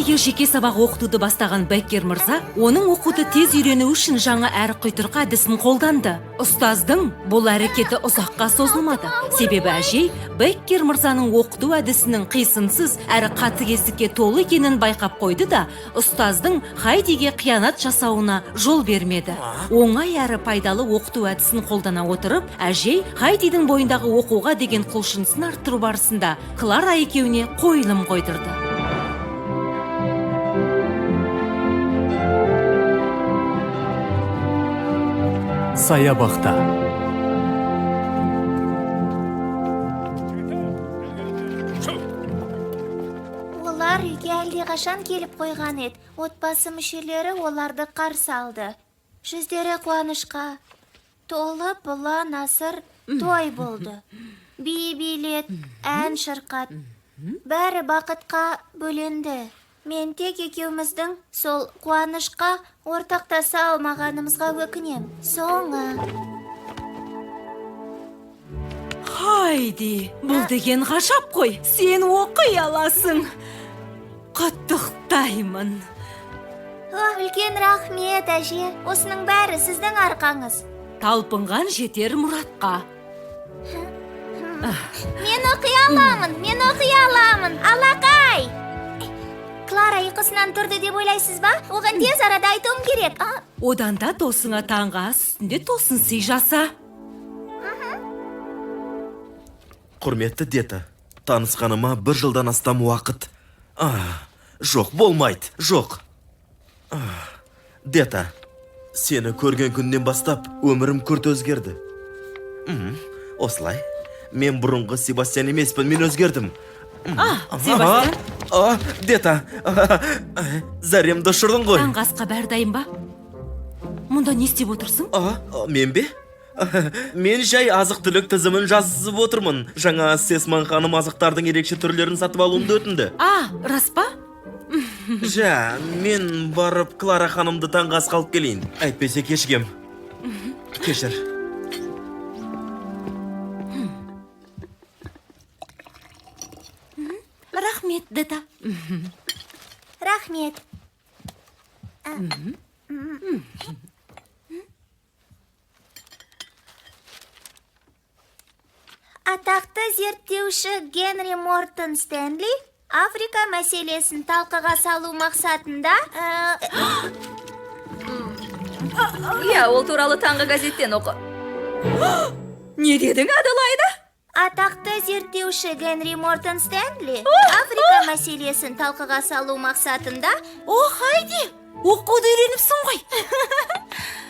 Хайдиге жеке сабақ оқытуды бастаған Беккер мырза, оның оқуды тез үйрену үшін жаңа әрі құйтырқы әдісін қолданды. Ұстаздың бұл әрекеті ұзаққа созылмады. Себебі әжей Беккер мырзаның оқыту әдісінің қисынсыз әрі қатыгездікке толы екенін байқап қойды да, ұстаздың Хайдиге қиянат жасауына жол бермеді. Оңай әрі пайдалы оқыту әдісін қолдана отырып, әжей Хайдидің бойындағы оқуға деген құлшынысын арттыру барысында Клара екеуіне қойылым қойдырды. Саябақта. Олар үйге әлдеқашан келіп қойған еді. Отбасы мүшелері оларды қарсы алды. Жүздері қуанышқа толы бұла насыр той болды. Би билет, ән шырқат. Бәрі бақытқа бөленді. Мен тек екеуміздің сол қуанышқа ортақтаса алмағанымызға өкінем. Соңы. Хайди, бұл деген ғажап қой. Сен оқи аласың. Құттықтаймын. Үлкен рахмет, әже. Осының бәрі сіздің арқаңыз. Талпынған жетер мұратқа. Мен оқи аламын. Алақай! Клара ұйқысынан тұрды деп ойлайсыз ба? Оған тез арада айтуым керек. Одан да досыңа таңғы ас үстінде тосын сый жаса. Құрметті Дета, танысқаныма 1 жылдан астам уақыт. Жоқ, болмайды, жоқ. Дета, сені көрген күннен бастап өмірім күрт өзгерді. Осылай, мен бұрынғы Себастьян емеспін, мен өзгердім. Себастьян? Дета, зәремді ұшырдың ғой. Таңғы асқа бәрі дайын ба? Мұнда не істеп отырсың? Мен бе? Мен жай азық-түлік тізімін жазып отырмын. Жаңа Сесман ханым азықтардың ерекше түрлерін сатып алуымды өтінді. Рас па? Мен барып Клара ханымды таңғы асқа алып келейін. Әйтпесе кешігем. Кешір. Рахмет, Дета. Рахмет. Атақты зерттеуші Генри Мортон Стэнли Африка мәселесін талқыға салу мақсатында... Ол туралы таңғы газеттен оқы. Не дедің, Аделайда? Атақты зерттеуші Генри Мортон Стэнли Африка мәселесін талқыға салу мақсатында... Хайди, оқуды үйреніпсің ғой.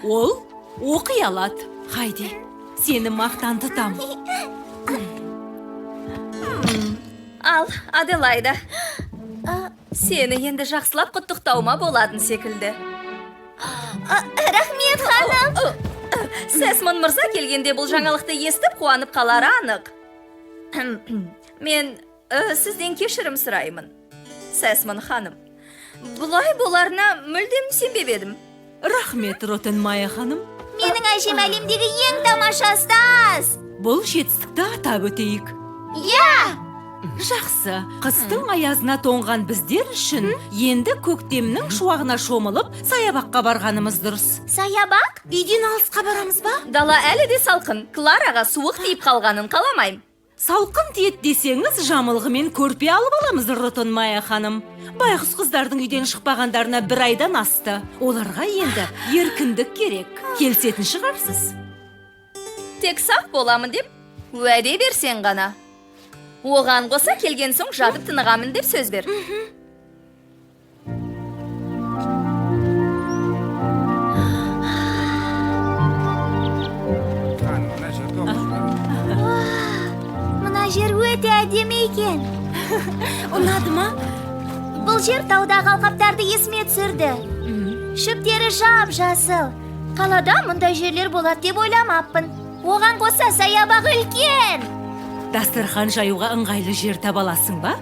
Ол оқи алады. Хайди, сені мақтан тұтам. Ал, Аделайда, сені енді жақсылап құттықтауыма болатын секілді. Рахмет, ханым. Сесман мырза келгенде бұл жаңалықты естіп қуанып қалары анық. Мен сізден кешірім сұраймын, Сесман ханым. Бұлай боларына мүлдем сенбеп едім. Рахмет, Ротенмайя ханым. Менің әжем әлемдегі ең тамаша ұстаз. Бұл жетістікті атап өтейік. Жақсы, қыстың аязына тоңған біздер үшін енді көктемнің шуағына шомылып, саябаққа барғанымыз дұрыс. Саябақ? Үйден алысқа барамыз ба? Дала әлі де салқын, Клараға суық тиіп қалғанын қаламайым. Салқын тиет десеңіз, жамылғымен көрпе алып аламыз, Ротенмайя ханым. Байғұс қыздардың үйден шықпағандарына 1 айдан асты. Оларға енді еркіндік керек. Келісетін шығарсыз. Тек сақ боламын деп, уәде берсең ғана. Оған қоса келген соң жатып тынығамын деп сөз бер. Мына жер өте әдемі екен. Ұнады ма? Бұл жер таудағы алқаптарды есіме түсірді. Шөптері жап-жасыл. Қалада мұндай жерлер болады деп ойламаппын. Оған қоса саябақ үлкен. Дастархан жаюға ыңғайлы жер таба аласың ба?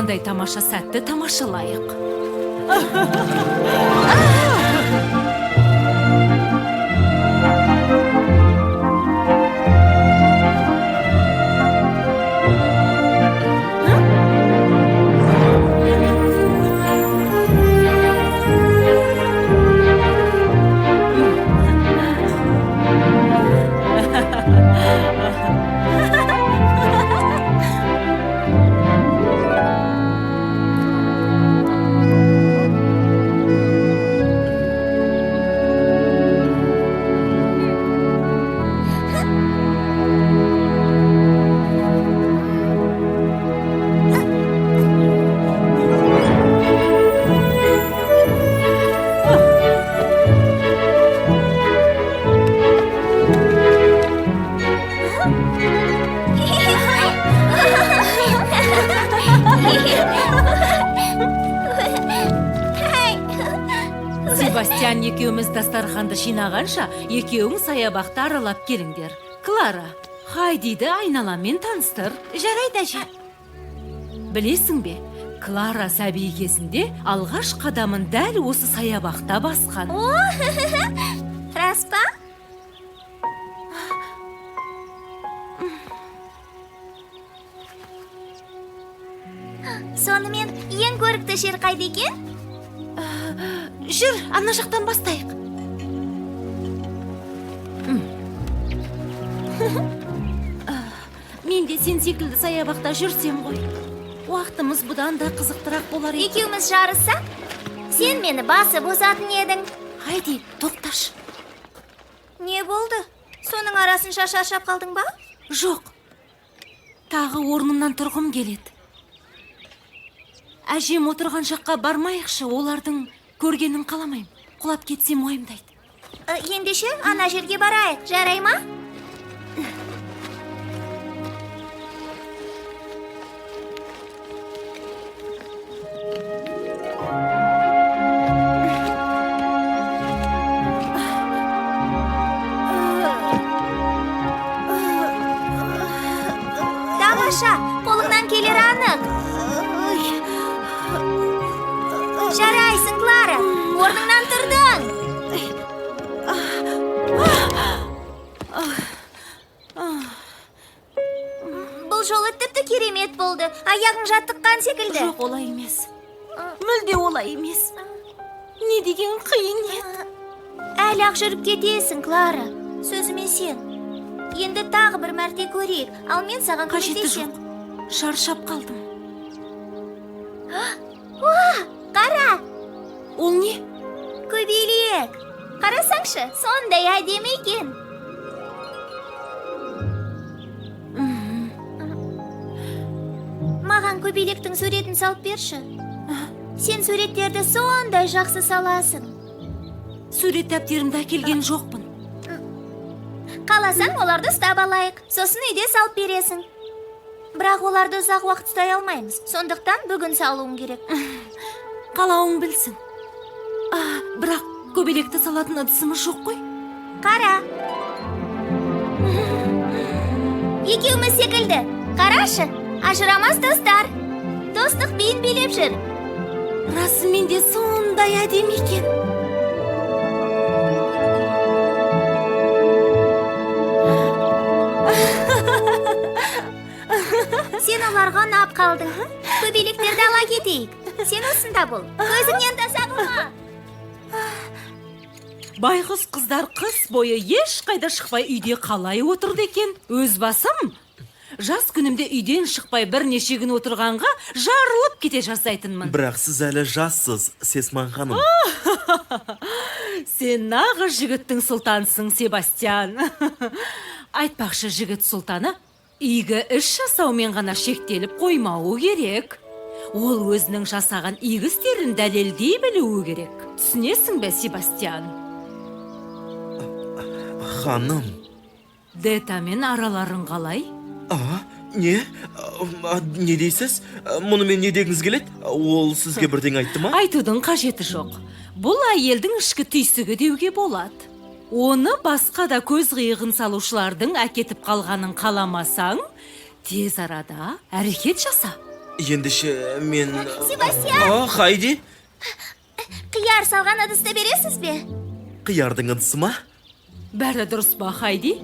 қандай тамаша сәтті тамашалайық. Себастьян екеуміз дастарханды жинағанша, екеуің саябақты аралап келіңдер. Клара, Хайдиді айналамен таныстыр. Жарайды, әже. Білесің бе, Клара сәби кезінде алғаш қадамын дәл осы саябақта басқан. Рас па? Сонымен ең көрікті жер қайда екен? Жүр, ана жақтан бастайық. Мен де сен секілді саябақта жүрсем ғой. Уақытымыз бұдан да қызықтырақ болар еді. Екеуміз жарыссақ, сен мені басып озатын едің. Хайди, тоқташы. Не болды? Соның арасын шаршап қалдың ба? Жоқ. Тағы орнымнан тұрғым келеді. Әжем отырған жаққа бармайықшы, олардың көргенін қаламайым. Құлап кетсем ойымдайды. Ендеше ана жерге барайық, жарай ма? Тамаша, қолыңнан келер анық. Жарайсың, Клара, орныңнан тұрдың. Бұл жолы тіпті керемет болды. Аяғың жаттыққан секілді. Жоқ, олай емес. Мүлде олай емес. Не деген қиын еді. Әлі ақ жүріп кетесің, Клара. Сөзіме сен. Енді тағы бір мәрте көрейік, ал мен саған Қажеті көмектесем. жоқ. Шаршап қалдым. Қара, Ол не? көбелек. Қарасаңшы, сондай әдемі екен. Маған көбелектің суретін салып берші. Сен суреттерді сондай жақсы саласың. Сурет дәптерімді әкелген жоқпын. Қаласаң, оларды ұстап алайық. Сосын үйде салып бересің. Бірақ оларды ұзақ уақыт ұстай алмаймыз. Сондықтан бүгін салуың керек. Қалауың білсін. Бірақ көбелекті салатын ыдысымыз жоқ қой. Қара. Екеуміз секілді. Қарашы, ажырамас достар. Достық биін билеп жүр. Расымен де сондай әдемі екен. Сен оларға ұнап қалдың. Көбелектерді ала кетейік. Сен осында бол. Көзіңнен таса қылма. Байғұс қыздар қыс бойы ешқайда шықпай үйде қалай отырды екен? Өз басым, жас күнімде үйден шықпай бірнеше күн отырғанға жарылып кете жаздайтынмын. Бірақ сіз әлі жассыз, Сесман ханым. Сен нағыз жігіттің сұлтансың, Себастьян. Айтпақшы, жігіт сұлтаны игі іс жасаумен ғана шектеліп қоймауы керек. Ол өзінің жасаған игі істерін дәлелдей білуі керек. Түсінесің бе, Себастьян? Ханым. Детамен араларың қалай? Не? Не дейсіз? Мұнымен не дегіңіз келеді? Ол сізге бірдеңе айтты ма? Айтудың қажеті жоқ. Бұл әйелдің ішкі түйсігі деуге болады. Оны басқа да көз қиығын салушылардың әкетіп қалғанын қаламасаң, тез арада әрекет жаса. ендеше мен... Себастьян, Хайди, қияр салған ыдысты бересіз бе? қиярдың ыдысы ма? бәрі дұрыс па, Хайди?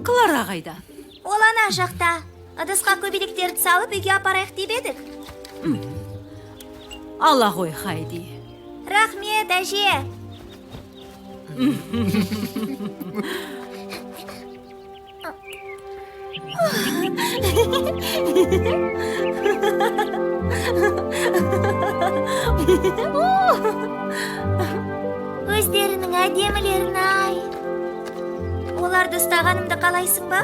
Клара қайда? Ол ана жақта. Ыдысқа көбелектерді салып үйге апарайық деп едік. Ала ғой, Хайди. Рахмет, әже. Өздерінің әдемілерін ай. Оларды ұстағанымды қалайсың ба?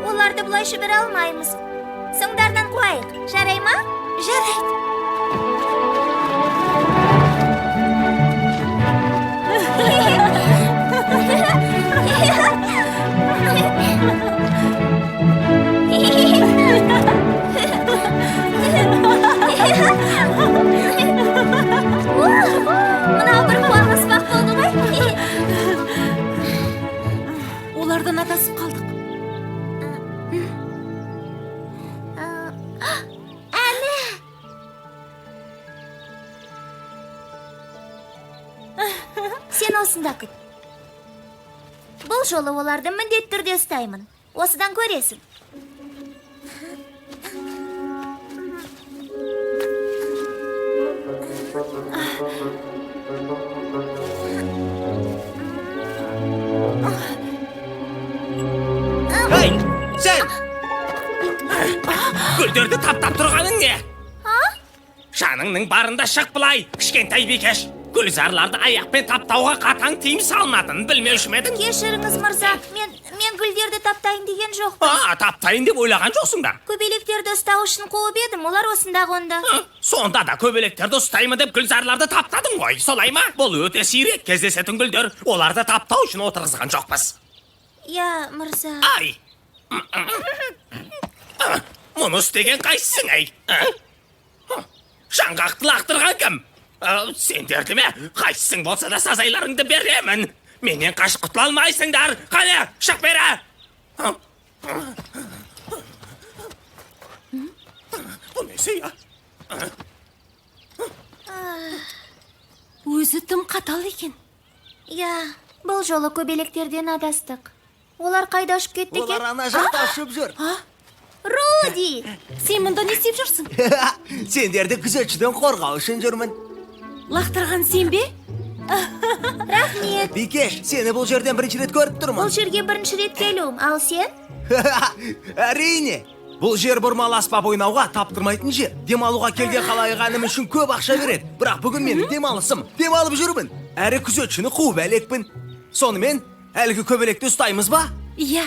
Оларды бұлайша бір алмаймыз. Соңдарынан қойық. Жарай ма? Жарайды. Мынау бір қуанғыспақ болды ғой. Олардан адасып қалдық. Әні. Сен осында күт. Бұл жолы оларды міндетті түрде ұстаймын. Осыдан көресің. Ей, сен! Гүлдерді таптап тұрғаның не? Жаныңның барында шық былай, кішкентай бикеш. Гүлзарларды аяқпен таптауға қатаң тыйым салынатынын білмеуші ме едің? Кешіріңіз, мырза. Мен гүлдерді таптайын деген жоқ. Таптайын деп ойлаған жоқсың да. Көбелектерді ұстау үшін қуып едім, олар осында қонды. Сонда да көбелектерді ұстаймын деп гүлзарларды таптадың ғой, солай ма? Бұл өте сирек кездесетін гүлдер. Оларды таптау үшін отырғызған жоқпыз. Я, мырза. Ай! Мұны істеген қайсың, ай? Жаңғақты лақтырған кім? Сендерді ме? Қайсың болса да сазайларыңды беремін. Менен қашып құтыла алмайсыңдар. Қане, шық бері! Бұл несі, я? Өзі тым қатал екен. Я, бұл жолы көбелектерден адастық. Олар қайда ұшып кетті екен? Олар ана жақта ұшып жүр. Руди! Сен мұнда не істеп жүрсің? Сендерді күзетшіден қорғау үшін жүрмін. Лақтырған сен бе? Рахмет. Бикеш, сені бұл жерден бірінші рет көріп тұрмын. Бұл жерге бірінші рет келуім, ал сен? Әрине. Бұл жер бұрмалы аспап ойнауға таптырмайтын жер. Демалуға келген қалайғаным үшін көп ақша береді. Бірақ бүгін менің демалысым. Демалып жүрмін. Әрі күзетшіні қуып әлекпін. Сонымен, әлгі көбелекті ұстаймыз ба? Иә,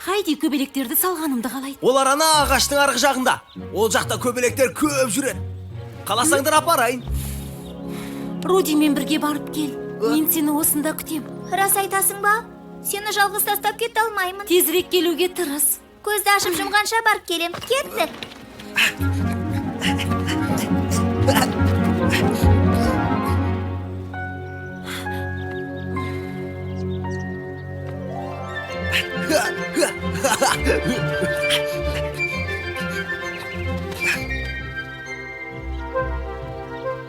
Хайди көбелектерді салғанымды қалайды. Олар ана ағаштың арғы жағында. Ол жақта көбелектер көп жүреді. Қаласаңдар апарайын. Рудимен бірге барып кел. Мен сені осында күтем. Рас айтасың ба? Сені жалғыз тастап кете алмаймын. Тезірек келуге тырыс. Көзді ашып жұмғанша барып келем. Кеттік.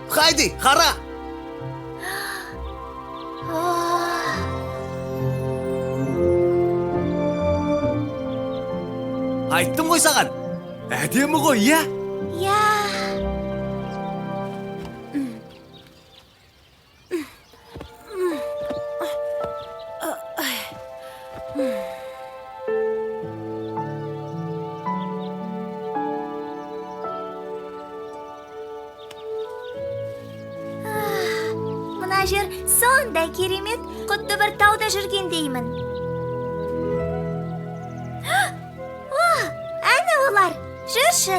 Хайди, қара! Айттым ғой саған. Әдемі ғой, иә? Я. Мына жер сондай керемет, құдды бір тауда жүргендеймін. Әне олар, жүрші.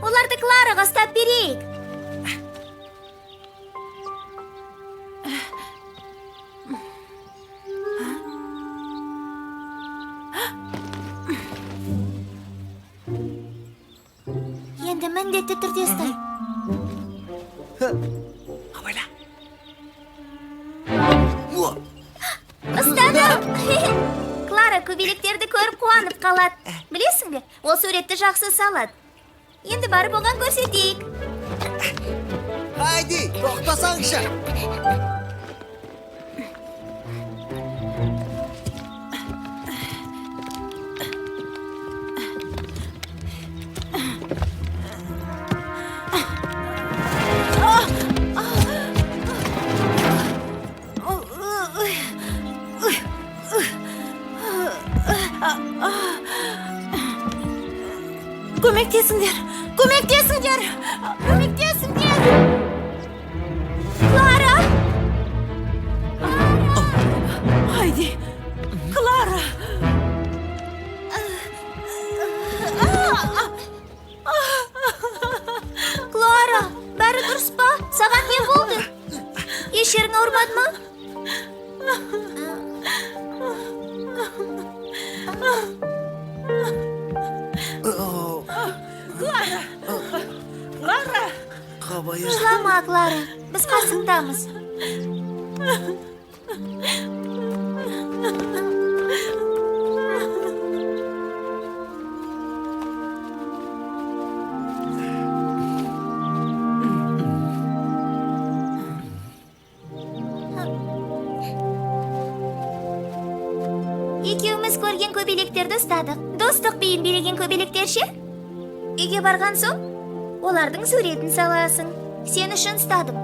Оларды Клараға ұстап берейік. Енді міндетті түрде ұстайын. Абайла. Ұстадым! қалады. Білесің бе, ол суретті жақсы салады. Енді барып оған көрсетейік. Хайди, тоқтасаңшы. Көмектесіңдер! Көмектесіңдер! Көмектесіңдер! Клара! Хайди! Клара! Клара, бәрі дұрыс па? Саған не болды? Еш жерің ауырмады ма? Клара! Қабайыр. Жылама, Клара. Біз қасыңдамыз. Екеуміз көрген көбелектерді ұстадық. Достық биін билеген көбелектер ше? Үйге барған соң, олардың суретін саласың. Сен үшін ұстадым.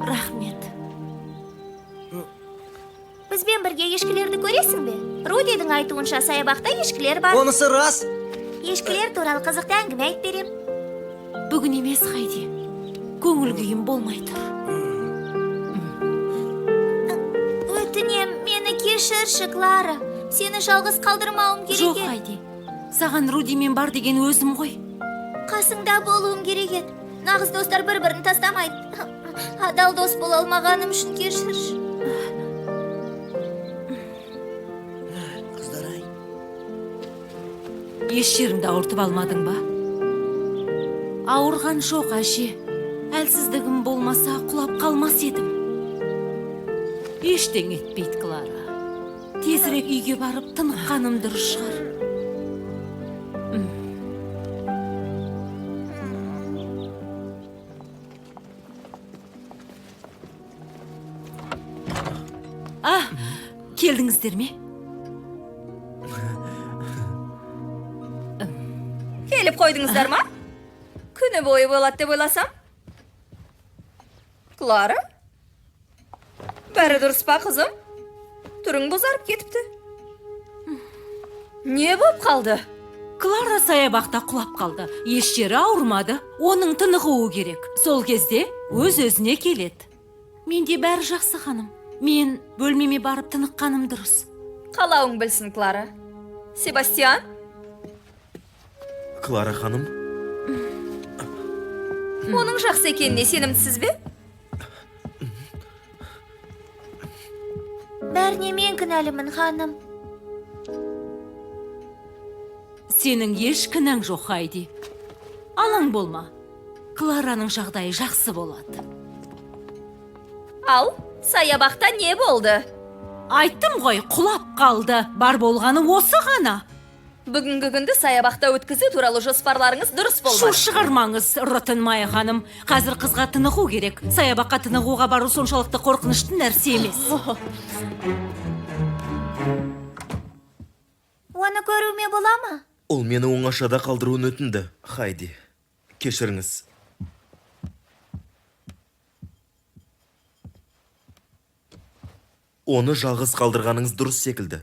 Рахмет. Бізбен бірге ешкілерді көресің бе? Рудидің айтуынша саябақта ешкілер бар. Онысы рас. Ешкілер туралы қызықты әңгіме айтып берем. Бүгін емес, Хайди. Көңіл күйім болмай тұр. Өтінем, мені кешірші, Клара. Сені жалғыз қалдырмауым керек Жоқ, еді. Хайди. Саған Рудимен бар деген өзім ғой. Қасыңда болуым керек еді. Нағыз достар бір-бірін тастамайды. Адал дос бола алмағаным үшін кешірші. Қыздар-ай. Еш жеріңді ауыртып алмадың ба? Ауырған жоқ, әже. Әлсіздігім болмаса құлап қалмас едім. Ештең етпейді, Клара. Тезірек үйге барып тыныққаным дұрыс шығар. Келдіңіздер ме? Келіп қойдыңыздар ма? Күні бойы болады деп ойласам. Клара? Бәрі дұрыс па, қызым? Түрің бозарып кетіпті. Не болып қалды? Клара саябақта құлап қалды. Еш жері ауырмады. Оның тынығуы керек. Сол кезде өз-өзіне келеді. Менде бәрі жақсы, ханым. Мен бөлмеме барып тыныққаным дұрыс. Қалауың білсін, Клара. Себастьян? Клара ханым, Оның жақсы екеніне сенімдісіз бе? Бәріне мен кінәлімін, ханым. Сенің еш кінәң жоқ, Хайди. Алаң болма. Клараның жағдайы жақсы болады. Ал, саябақта не болды? Айттым ғой, құлап қалды. Бар болғаны осы ғана. Бүгінгі күнді саябақта өткізу туралы жоспарларыңыз дұрыс Шу болмады. шығармаңыз, Ротын Майя ханым. Қазір қызға тынығу керек. Саябаққа тынығуға бару соншалықты қорқынышты нәрсе емес. Оны көруіме бола ма? ол мені оңашада қалдыруын өтінді, Хайди. Кешіріңіз. Оны жалғыз қалдырғаныңыз дұрыс секілді.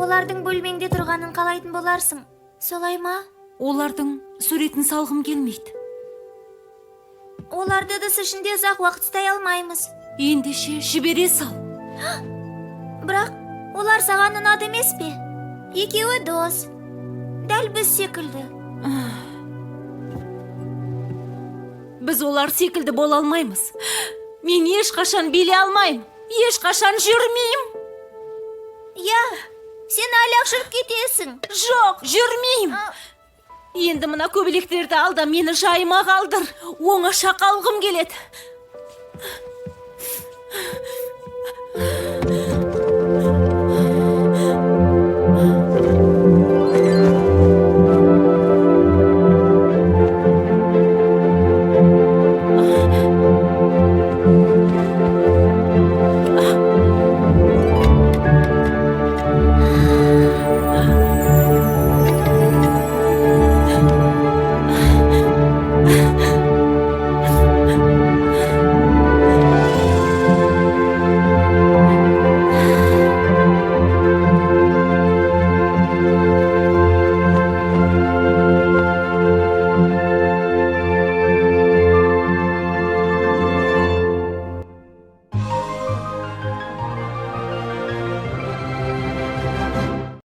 Олардың бөлмеңде тұрғанын қалайтын боларсың. Солай ма? Олардың суретін салғым келмейді. Оларды дыс ішінде ұзақ уақыт ұстай алмаймыз. Ендеше жібере сал. Бірақ олар саған ұнады емес пе? Екеуі дос. Дәл біз секілді. Біз олар секілді бола алмаймыз. Мен ешқашан билей алмаймын. ешқашан жүрмеймін. Я, сен айлақ жүріп кетесің. Жоқ, жүрмеймін. Енді мына көбелектерді ал да мені жайыма қалдыр. Оңаша қалғым келеді.